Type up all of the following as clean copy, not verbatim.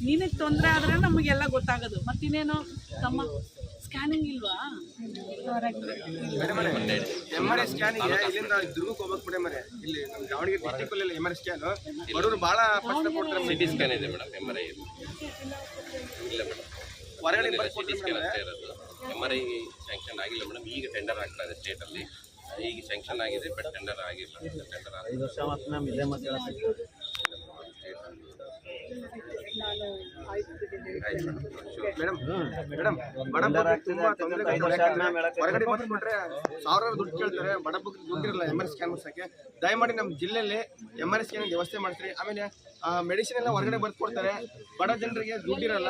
ನಿನಗೆ ತೊಂದರೆ ಆದರೆ ನಮಗೆಲ್ಲ ಗೊತ್ತಾಗೋದು. ಮತ್ತಿನ್ನೇನು ತಮ್ಮ ಸ್ಕ್ಯಾನಿಂಗ್ ಇಲ್ವಾ? MRI ಸ್ಕ್ಯಾನಿಂಗ್ ಇಲ್ಲಿಂದ ದುರ್ಗಕ್ಕೆ ಹೋಗ್ಬೇಕು ಬಿಡಿ ಮರೆ. ಇಲ್ಲಿ ನಮ್ಮ ದಾವಣಗೆರೆ ಡಿಸ್ಟಿಕ್ ಅಲ್ಲಿ MRI ಸ್ಕ್ಯಾನ್ ಬಡವರು ಬಹಳ ಕಷ್ಟ ಪಡ್ತಾರೆ. ಸಿಟಿ ಸ್ಕ್ಯಾನ್ ಇದೆ ಮೇಡಮ್, MRI ಇಲ್ಲ ಮೇಡಮ್, ಹೊರಗಡೆ ಸಿಟಿ ಸ್ಕ್ಯಾನ್ ಅಷ್ಟೇ ಇರೋದು. MRI ಸ್ಯಾಂಕ್ಷನ್ ಆಗಿಲ್ಲ ಮೇಡಮ್, ಈಗ ಟೆಂಡರ್ ಆಗ್ತಾ ಇದೆ ಸ್ಟೇಟಲ್ಲಿ. ಈಗ ಸ್ಯಾಂಕ್ಷನ್ ಆಗಿದೆ ಬಟ್ ಟೆಂಡರ್ ಆಗಿಲ್ಲ. ಟೆಂಡರ್ 5 ವರ್ಷ ಮಾತ್ರ ನಮ್ಮ ಇದೇ ಮತ್ತೆ ಮೇಡಮ್ ಹೊರಗಡೆ ಬಂದ್ಬಿಟ್ರೆ ಸಾವಿರಾರು ದುಡ್ಡು ಕೇಳ್ತಾರೆ. ಬಡ ಬಗ್ಗರಿಗೆ ದುಡ್ಡಿರಲ್ಲ MRI ಸ್ಕ್ಯಾನ್ ಮಾಡ್ಸಕ್ಕೆ. ದಯಮಾಡಿ ನಮ್ಮ ಜಿಲ್ಲೆಯಲ್ಲಿ MRI ಸ್ಕ್ಯಾನ್ ವ್ಯವಸ್ಥೆ ಮಾಡ್ತೀರಿ. ಆಮೇಲೆ ಮೆಡಿಸಿನ್ ಎಲ್ಲ ಹೊರಗಡೆ ಬರ್ಕೊಡ್ತಾರೆ. ಬಡ ಜನರಿಗೆ ದುಡ್ಡಿರಲ್ಲ.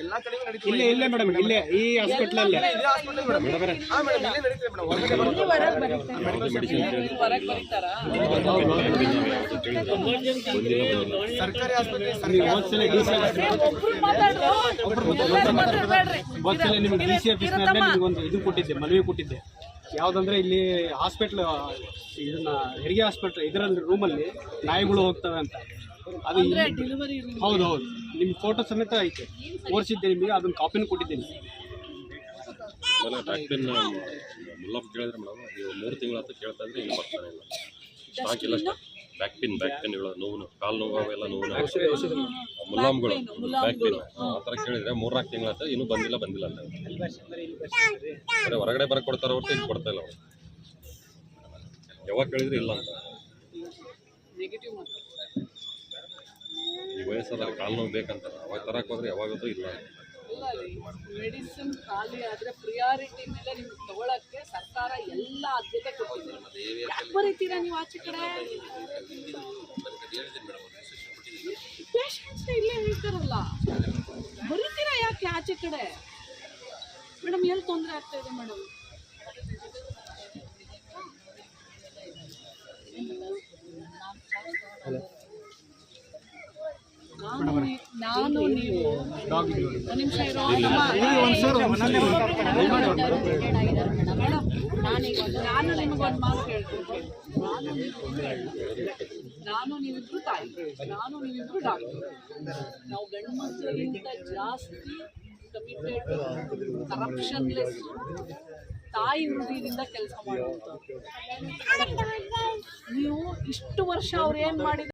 ಎಲ್ಲಾ ಕಡೆಗೂ ನಡೀತಿದೆ. ಇಲ್ಲೇ ಮೇಡಮ್, ಇಲ್ಲೇ ಈ ಹಾಸ್ಪಿಟಲ್ ಅಲ್ಲಿ ಇಲ್ಲೇ ನಡೀತಿದೆ ಮೇಡಮ್. ಹೊರಗೆ ಬರೀತಾರಾ? ಸರ್ಕಾರಿ ಆಸ್ಪತ್ರೆ ನಿಮ್ಗೆ DC ಆಫೀಸ್ನಲ್ಲೇ ನಿಮ್ಗೊಂದು ಇದು ಕೊಟ್ಟಿದ್ದೆ, ಮನವಿ ಕೊಟ್ಟಿದ್ದೆ. ಯಾವುದಂದ್ರೆ ಇಲ್ಲಿ ಹಾಸ್ಪಿಟ್ಲ್ ಇದನ್ನ ಹೆರಿಗೆ ಹಾಸ್ಪಿಟ್ಲ್ ಇದರಲ್ಲಿ ರೂಮಲ್ಲಿ ನಾಯಿಗಳು ಹೋಗ್ತವೆ ಅಂತ. ಅದು ಹೌದು ಹೌದು, ನಿಮ್ಮ ಫೋಟೋ ಸಮೇತ ಐತೆ, ತೋರಿಸಿದ್ದೆ ನಿಮಗೆ. ಅದನ್ನ ಕಾಪಿನೂ ಕೊಟ್ಟಿದ್ದೀನಿ. ಬ್ಯಾಕ್ ಪೇನ್ ಮುಲ್ಲಪ್ ಕೇಳಿದ್ರೆ ಮೇಡಮ್, ನೀವು 3 ತಿಂಗಳ ಹತ್ತು ಕೇಳ್ತಾ ಇದ್ರೆ ಇಲ್ಲಿ ಬರ್ತಾನೆ ಇಲ್ಲ. ಸ್ಟಾಕ್ ಇಲ್ಲ. ಬ್ಯಾಕ್ ಪೇನ್ ಹೇಳೋದು, ನೋವು, ಕಾಲು ನೋವು, ಅವೆಲ್ಲ ನೋವು, ಮುಲಾಮ್ಗಳು, ಬ್ಯಾಕ್ ಪೇನ್ ಆ ಥರ ಕೇಳಿದ್ರೆ 3-4 ತಿಂಗಳ ಹತ್ತು ಇನ್ನೂ ಬಂದಿಲ್ಲ ಅಂತ. ಬರೀ ಹೊರಗಡೆ ಬರಕ್ಕೆ ಕೊಡ್ತಾರೆ ಹೊರತು ಇಲ್ಲಿ ಕೊಡ್ತಾ ಇಲ್ಲ. ಯಾವಾಗ ಕೇಳಿದ್ರೆ ಇಲ್ಲ ಅಂತ. ಈ ವಯಸ್ಸಾದ್ರೆ ಕಾಲು ನೋವು ಬೇಕಂತಾರೆ, ಅವಾಗ ತರಕ್ಕೆ ಹೋದ್ರೆ ಯಾವಾಗತ್ತೂ ಇಲ್ಲ. ಮೆಡಿಸಿನ್ ಖಾಲಿ ಆದ್ರೆ ಪ್ರಿಯಾರಿಟಿ ಮೇಲೆ ನಿಮ್ಗೆ ತಗೊಳಕ್ಕೆ ಸರ್ಕಾರ ಎಲ್ಲ ಆದ್ಯತೆ ಕೊಟ್ಟಿದೆ. ಯಾಕೆ ಬರೀತೀರಾ ನೀವು ಆಚೆ ಕಡೆ? ಪೇಷಂಟ್ಸ್ ಇಲ್ಲೇ ಹೇಳ್ತಾರಲ್ಲ, ಬರೀತೀರಾ ಯಾಕೆ ಆಚೆ ಕಡೆ? ಮೇಡಮ್ ಎಲ್ಲಿ ತೊಂದರೆ ಆಗ್ತಾ ಇದೆ ಮೇಡಮ್? ನಾನು ನೀವು ಒಂದು ನಿಮಿಷ ಇರೋ. ನಾನು ನಿಮಗೊಂದು ಮಾತು ಹೇಳ್ತೀನಿ. ನಾನು ನೀವಿಬ್ರು ತಾಯಿ, ನಾನು ನೀವಿಬ್ರು ಡಾಕ್ಟರ್. ನಾವು ಗಂಡು ಮಕ್ಕಳಿಗಿಂತ ಜಾಸ್ತಿ ಕಮಿಟೆಡ್, ಕರಪ್ಷನ್ಲೆಸ್, ತಾಯಿ ಹೃದಯದಿಂದ ಕೆಲಸ ಮಾಡುವಂಥದ್ದು. ನೀವು ಇಷ್ಟು ವರ್ಷ ಅವ್ರು ಏನು ಮಾಡಿದ್ರು